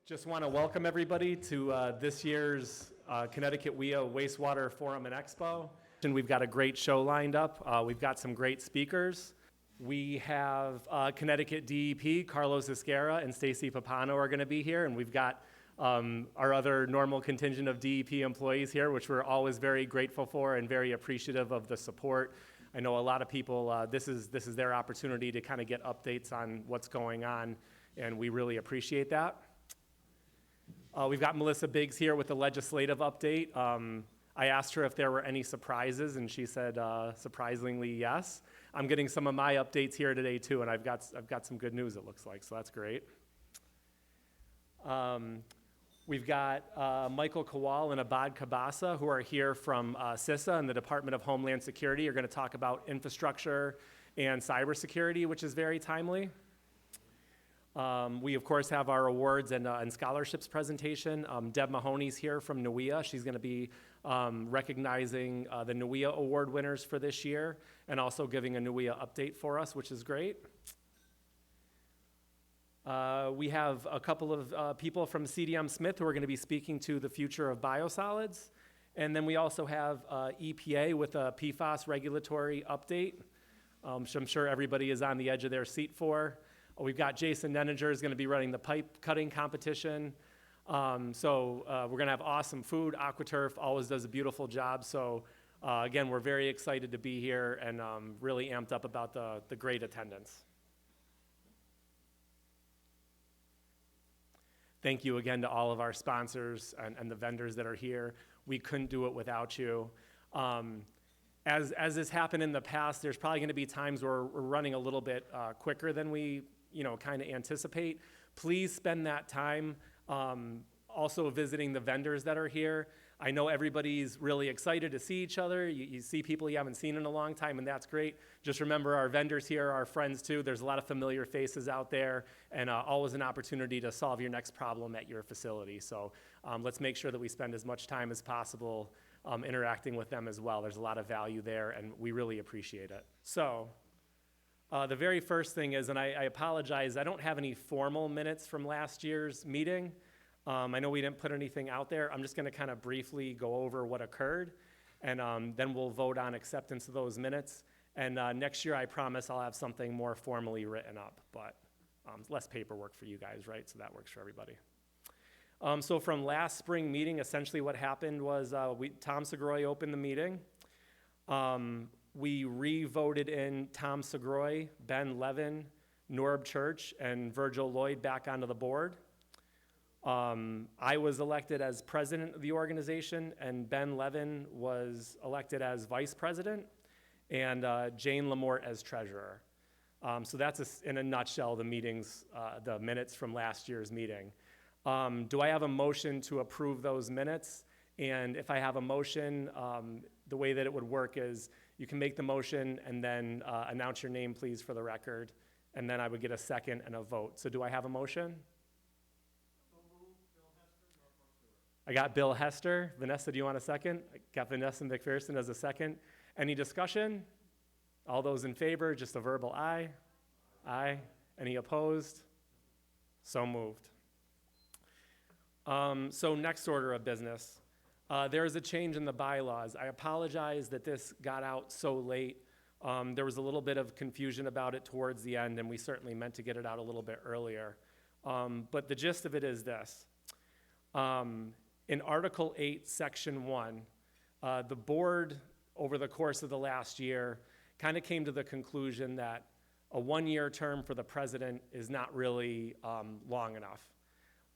Just want to welcome everybody to this year's Connecticut WIA Wastewater Forum and Expo. And we've got a great show lined up. We've got some great speakers. We have Connecticut DEP, Carlos Esquera and Stacy Papano are going to be here, and we've got our other normal contingent of DEP employees here, which we're always very grateful for and very appreciative of the support. I know a lot of people, this is their opportunity to kind of get updates on what's going on, and we really appreciate that. We've got Melissa Biggs here with the legislative update. I asked her if there were any surprises, and she said, surprisingly, yes. I'm getting some of my updates here today, too, and I've got some good news, it looks like, so that's great. We've got Michael Kowal and Abad Kabasa, who are here from CISA and the Department of Homeland Security, are going to talk about infrastructure and cybersecurity, which is very timely. We, of course, have our awards and scholarships presentation. Deb Mahoney's here from NWIA. She's going to be recognizing the NWIA award winners for this year and also giving a NWIA update for us, which is great. We have a couple of people from CDM Smith who are going to be speaking to the future of biosolids. And then we also have EPA with a PFAS regulatory update, which I'm sure everybody is on the edge of their seat for. We've got Jason Neninger is going to be running the pipe cutting competition. So we're going to have awesome food. AquaTurf always does a beautiful job. So again, we're very excited to be here and really amped up about the great attendance. Thank you again to all of our sponsors and the vendors that are here. We couldn't do it without you. As has happened in the past, there's probably going to be times where we're running a little bit quicker than we kind of anticipate. Please spend that time also visiting the vendors that are here. I know everybody's really excited to see each other. You see people you haven't seen in a long time, and that's great. Just remember our vendors here are friends too. There's a lot of familiar faces out there, and always an opportunity to solve your next problem at your facility. So let's make sure that we spend as much time as possible interacting with them as well. There's a lot of value there, and we really appreciate it. So the very first thing is, and I apologize, I don't have any formal minutes from last year's meeting. I know we didn't put anything out there. I'm just going to kind of briefly go over what occurred, and then we'll vote on acceptance of those minutes. And next year, I promise I'll have something more formally written up, but less paperwork for you guys, right? So that works for everybody. So from last spring meeting, essentially what happened was Tom Segroy opened the meeting. We re-voted in Tom Segroy, Ben Levin, Norb Church, and Virgil Lloyd back onto the board. I was elected as president of the organization, and Ben Levin was elected as vice president, and Jane Lamort as treasurer. So that's, in a nutshell, the minutes from last year's meeting. Do I have a motion to approve those minutes? And if I have a motion, the way that it would work is you can make the motion and then announce your name, please, for the record, and then I would get a second and a vote. So do I have a motion? I got Bill Hester. Vanessa, do you want a second? I got Vanessa McPherson as a second. Any discussion? All those in favor, just a verbal aye. Aye. Any opposed? So moved. So next order of business. There is a change in the bylaws. I apologize that this got out so late. There was a little bit of confusion about it towards the end, and we certainly meant to get it out a little bit earlier. But the gist of it is this. In Article 8, Section 1, the board, over the course of the last year, kind of came to the conclusion that a one-year term for the president is not really long enough.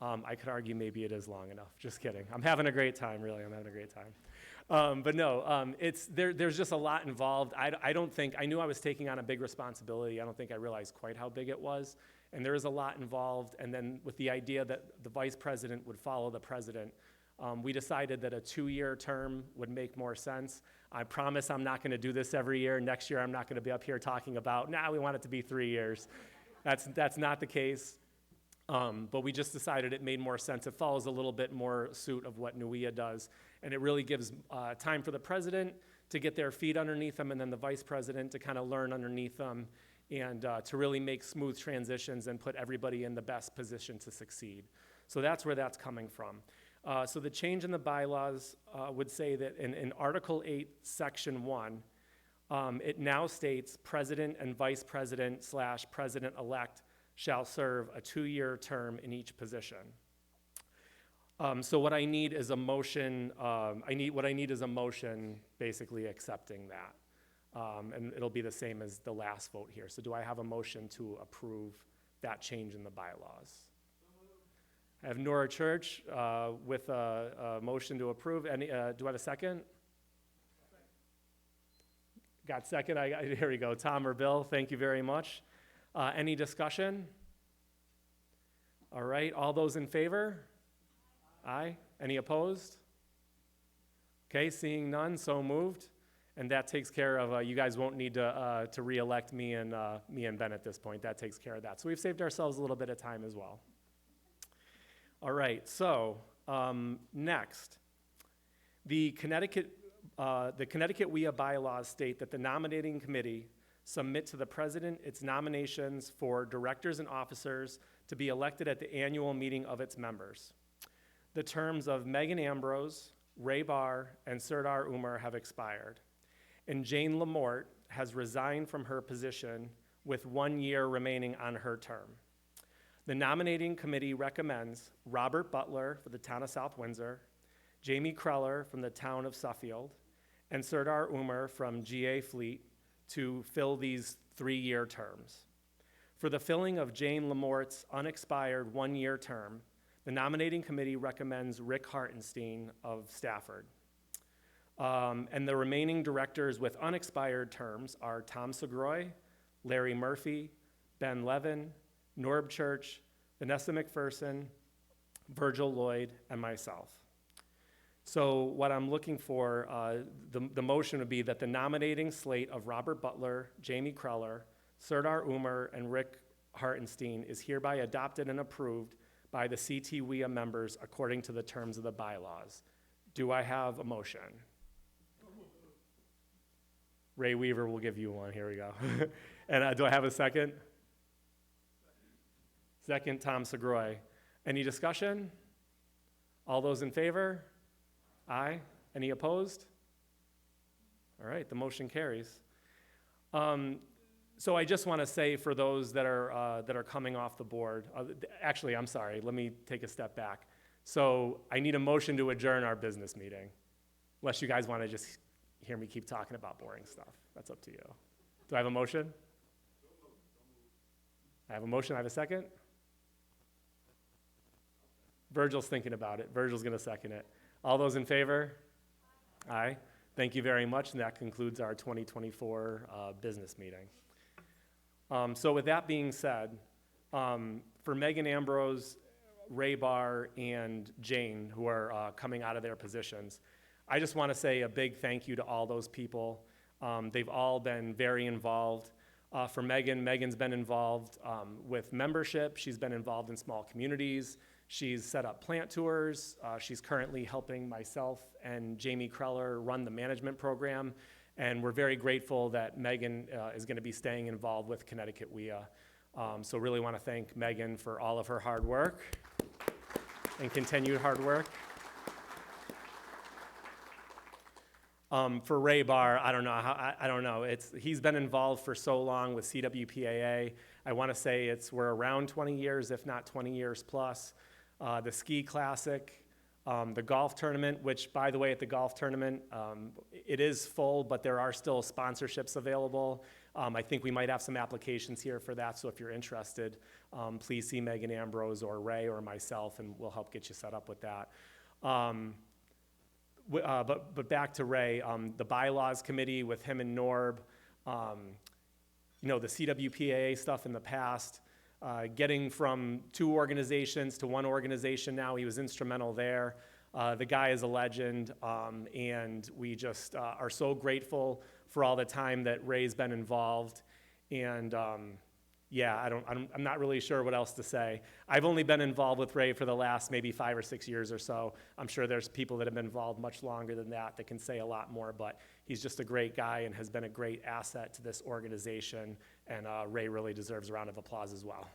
I could argue maybe it is long enough. Just kidding. I'm having a great time, really. I'm having a great time. But no, there's just a lot involved. I knew I was taking on a big responsibility. I don't think I realized quite how big it was. And there is a lot involved. And then with the idea that the vice president would follow the president, we decided that a 2-year term would make more sense. I promise I'm not going to do this every year. Next year, I'm not going to be up here talking about, we want it to be 3 years. That's not the case. But we just decided it made more sense. It follows a little bit more suit of what NWIA does. And it really gives time for the president to get their feet underneath them, and then the vice president to kind of learn underneath them and to really make smooth transitions and put everybody in the best position to succeed. So that's where that's coming from. So the change in the bylaws would say that in Article 8, Section 1, it now states president and vice president / president-elect shall serve a 2-year term in each position. So what I need is a motion, basically accepting that. And it'll be the same as the last vote here. So do I have a motion to approve that change in the bylaws? I have Nora Church with a motion to approve. Do I have a second? Got second? Here we go. Tom or Bill, thank you very much. Any discussion? All right, all those in favor? Aye. Any opposed? Okay, seeing none, so moved. And that takes care of, you guys won't need to re-elect me and Ben at this point. That takes care of that. So we've saved ourselves a little bit of time as well. All right, so next, the Connecticut WIA bylaws state that the nominating committee submit to the president its nominations for directors and officers to be elected at the annual meeting of its members. The terms of Megan Ambrose, Ray Barr, and Serdar Umar have expired, and Jane Lamort has resigned from her position with 1 year remaining on her term. The nominating committee recommends Robert Butler for the town of South Windsor, Jamie Kreller from the town of Suffield, and Serdar Umar from GA Fleet to fill these 3-year terms. For the filling of Jane Lamort's unexpired 1-year term, the nominating committee recommends Rick Hartenstein of Stafford. And the remaining directors with unexpired terms are Tom Segroy, Larry Murphy, Ben Levin, Norb Church, Vanessa McPherson, Virgil Lloyd, and myself. So what I'm looking for, the motion would be that the nominating slate of Robert Butler, Jamie Kreller, Serdar Umar, and Rick Hartenstein is hereby adopted and approved by the CT WIA members according to the terms of the bylaws. Do I have a motion? Ray Weaver will give you one. Here we go. And do I have a second? Second, Tom Segroy. Any discussion? All those in favor? Aye. Any opposed? All right, the motion carries. So I just want to say for those that are coming off the board, actually, I'm sorry, let me take a step back. So I need a motion to adjourn our business meeting, unless you guys want to just hear me keep talking about boring stuff. That's up to you. Do I have a motion? I have a motion. I have a second? Virgil's thinking about it. Virgil's going to second it. All those in favor? Aye. Thank you very much, and that concludes our 2024 business meeting. So with that being said, for Megan Ambrose, Ray Barr, and Jane, who are coming out of their positions, I just want to say a big thank you to all those people. They've all been very involved. For Megan, Megan's been involved with membership. She's been involved in small communities. She's set up plant tours. She's currently helping myself and Jamie Kreller run the management program. And we're very grateful that Megan is going to be staying involved with Connecticut WIA. So really want to thank Megan for all of her hard work and continued hard work. For Ray Barr, I don't know. He's been involved for so long with CWPAA. I want to say we're around 20 years, if not 20 years plus. The ski classic, the golf tournament, which, by the way, at the golf tournament, it is full, but there are still sponsorships available. I think we might have some applications here for that, so if you're interested, please see Megan Ambrose or Ray or myself, and we'll help get you set up with that. But back to Ray, the bylaws committee with him and Norb, the CWPAA stuff in the past, getting from 2 organizations to 1 organization now, he was instrumental there. The guy is a legend, and we just are so grateful for all the time that Ray's been involved. And I'm not really sure what else to say. I've only been involved with Ray for the last maybe 5 or 6 years or so. I'm sure there's people that have been involved much longer than that can say a lot more, but he's just a great guy and has been a great asset to this organization, and Ray really deserves a round of applause as well.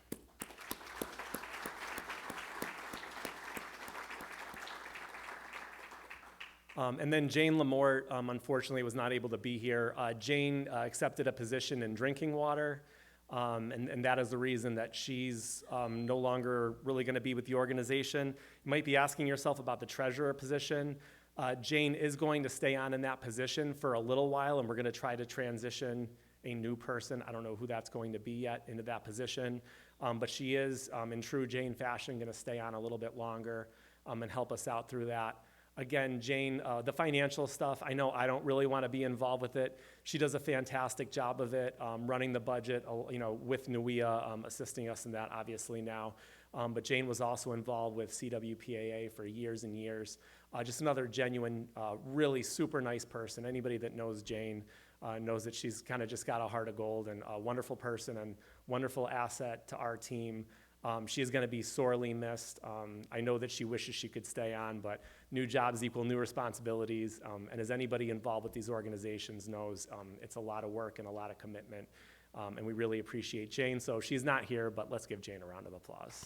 And then Jane Lamort, unfortunately, was not able to be here. Jane accepted a position in drinking water, and that is the reason that she's no longer really going to be with the organization. You might be asking yourself about the treasurer position. Jane is going to stay on in that position for a little while, and we're going to try to transition a new person. I don't know who that's going to be yet into that position, but she is, in true Jane fashion, going to stay on a little bit longer and help us out through that. Again, Jane, the financial stuff, I know I don't really want to be involved with it. She does a fantastic job of it, running the budget, with NUIA, assisting us in that obviously now. But Jane was also involved with CWPAA for years and years. Just another genuine, really super nice person. Anybody that knows Jane knows that she's kind of just got a heart of gold and a wonderful person and wonderful asset to our team. She is going to be sorely missed. I know that she wishes she could stay on, but new jobs equal new responsibilities. And as anybody involved with these organizations knows, it's a lot of work and a lot of commitment. And we really appreciate Jane. So she's not here, but let's give Jane a round of applause.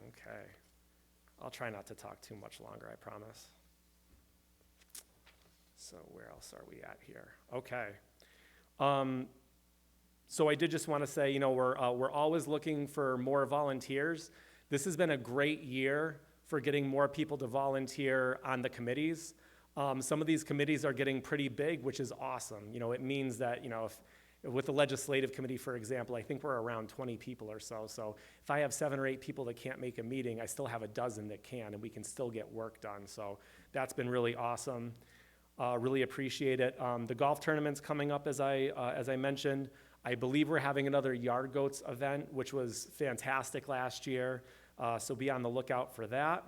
Okay. I'll try not to talk too much longer, I promise. So where else are we at here? Okay. So I did just want to say, we're always looking for more volunteers. This has been a great year for getting more people to volunteer on the committees. Some of these committees are getting pretty big, which is awesome. It means that, if with the legislative committee, for example, I think we're around 20 people or so. So if I have 7 or 8 people that can't make a meeting, I still have a dozen that can, and we can still get work done. So that's been really awesome. Really appreciate it. The golf tournament's coming up, as I mentioned. I believe we're having another Yard Goats event, which was fantastic last year, so be on the lookout for that.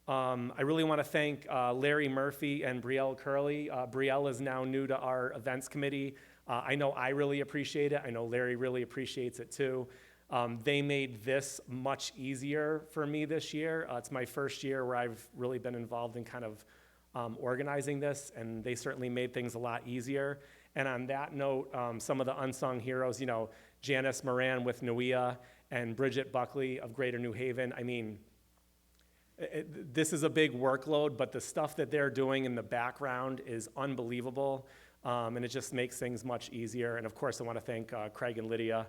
I really want to thank Larry Murphy and Brielle Curley. Brielle is now new to our events committee. I know I really appreciate it. I know Larry really appreciates it too. They made this much easier for me this year. It's my first year where I've really been involved in kind of organizing this, and they certainly made things a lot easier. And on that note, some of the unsung heroes, Janice Moran with NUIA and Bridget Buckley of Greater New Haven. I mean, this is a big workload, but the stuff that they're doing in the background is unbelievable, and it just makes things much easier. And of course, I want to thank Craig and Lydia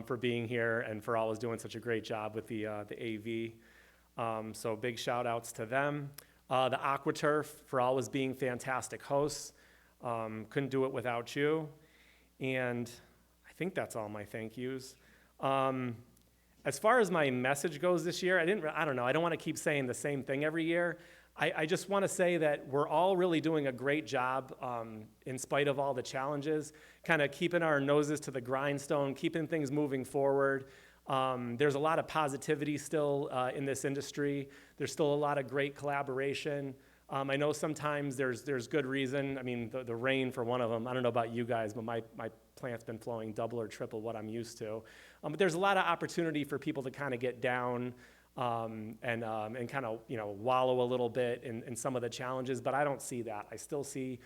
for being here and for always doing such a great job with the AV. So big shout outs to them. The AquaTurf for always being fantastic hosts. Couldn't do it without you. And I think that's all my thank yous. As far as my message goes this year, I don't know, I don't want to keep saying the same thing every year. I just want to say that we're all really doing a great job in spite of all the challenges, kind of keeping our noses to the grindstone, keeping things moving forward. There's a lot of positivity still in this industry. There's still a lot of great collaboration. I know sometimes there's good reason. I mean, the rain for one of them, I don't know about you guys, but my plant's been flowing double or triple what I'm used to. But there's a lot of opportunity for people to kind of get down and kind of wallow a little bit in some of the challenges, but I don't see that. I still see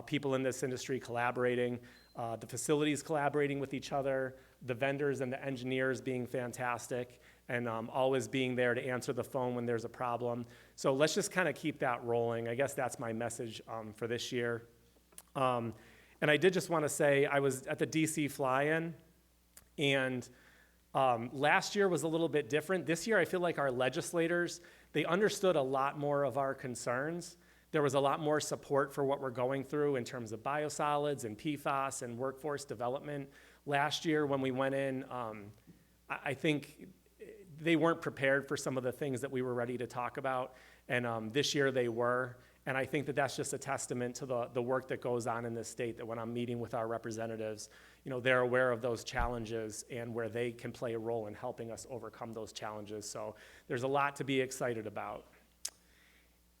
people in this industry collaborating, the facilities collaborating with each other, the vendors and the engineers being fantastic, and always being there to answer the phone when there's a problem. So let's just kind of keep that rolling. I guess that's my message for this year. And I did just want to say, I was at the DC Fly-In, and last year was a little bit different. This year, I feel like our legislators, they understood a lot more of our concerns. There was a lot more support for what we're going through in terms of biosolids and PFAS and workforce development. Last year, when we went in, I think they weren't prepared for some of the things that we were ready to talk about, and this year they were. And I think that that's just a testament to the work that goes on in this state, that when I'm meeting with our representatives, they're aware of those challenges and where they can play a role in helping us overcome those challenges. So there's a lot to be excited about.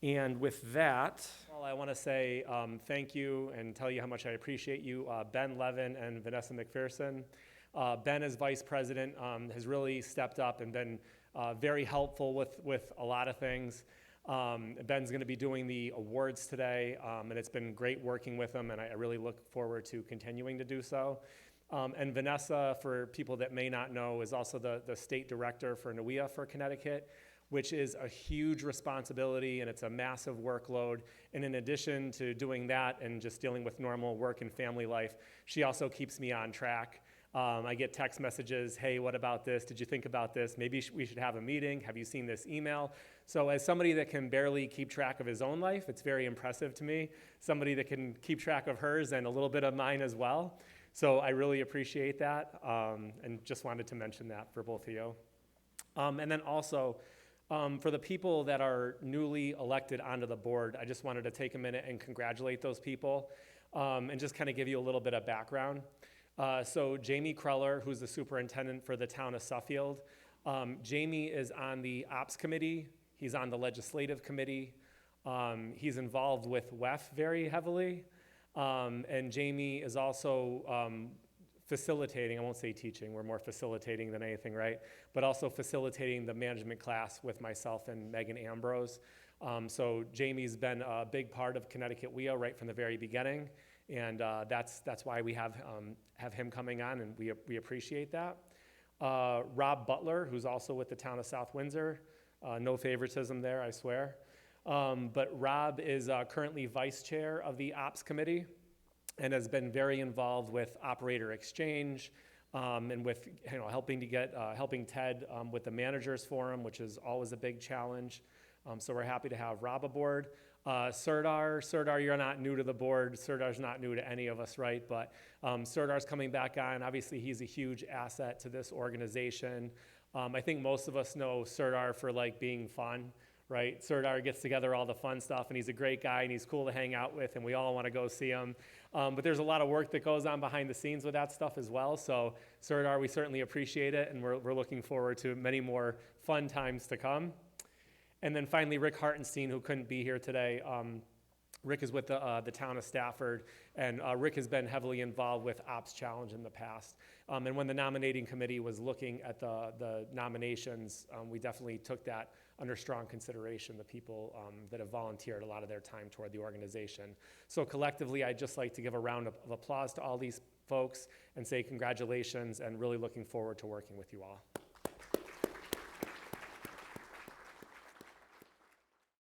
And with that, I want to say thank you and tell you how much I appreciate you, Ben Levin and Vanessa McPherson. Ben, as vice president, has really stepped up and been very helpful with a lot of things. Ben's going to be doing the awards today, and it's been great working with him, and I really look forward to continuing to do so. And Vanessa, for people that may not know, is also the state director for NWEA for Connecticut, which is a huge responsibility and it's a massive workload. And in addition to doing that and just dealing with normal work and family life, she also keeps me on track. I get text messages, hey, what about this? Did you think about this? Maybe we should have a meeting. Have you seen this email? So as somebody that can barely keep track of his own life, it's very impressive to me. Somebody that can keep track of hers and a little bit of mine as well. So I really appreciate that, and just wanted to mention that for both of you. And then also, for the people that are newly elected onto the board, I just wanted to take a minute and congratulate those people, and just kind of give you a little bit of background. So Jamie Kreller, who's the superintendent for the town of Suffield, Jamie is on the ops committee, he's on the legislative committee, he's involved with WEF very heavily, and Jamie is also facilitating, I won't say teaching, we're more facilitating than anything, right? But also facilitating the management class with myself and Megan Ambrose. So Jamie's been a big part of Connecticut WEA right from the very beginning, and that's why we have him coming on, and we appreciate that. Rob Butler, who's also with the town of South Windsor, no favoritism there, I swear. But Rob is currently vice chair of the ops committee and has been very involved with operator exchange and with helping Ted with the managers forum, which is always a big challenge. So we're happy to have Rob aboard. Serdar, you're not new to the board. Serdar's not new to any of us, right? But Serdar's coming back on. Obviously, he's a huge asset to this organization. I think most of us know Serdar for being fun, right? Serdar gets together all the fun stuff, and he's a great guy, and he's cool to hang out with, and we all want to go see him. But there's a lot of work that goes on behind the scenes with that stuff as well. So Serdar, we certainly appreciate it, and we're looking forward to many more fun times to come. And then finally, Rick Hartenstein, who couldn't be here today. Rick is with the town of Stafford, and Rick has been heavily involved with Ops Challenge in the past. And when the nominating committee was looking at the nominations, we definitely took that under strong consideration, the people that have volunteered a lot of their time toward the organization. So collectively, I'd just like to give a round of applause to all these folks and say congratulations, and really looking forward to working with you all.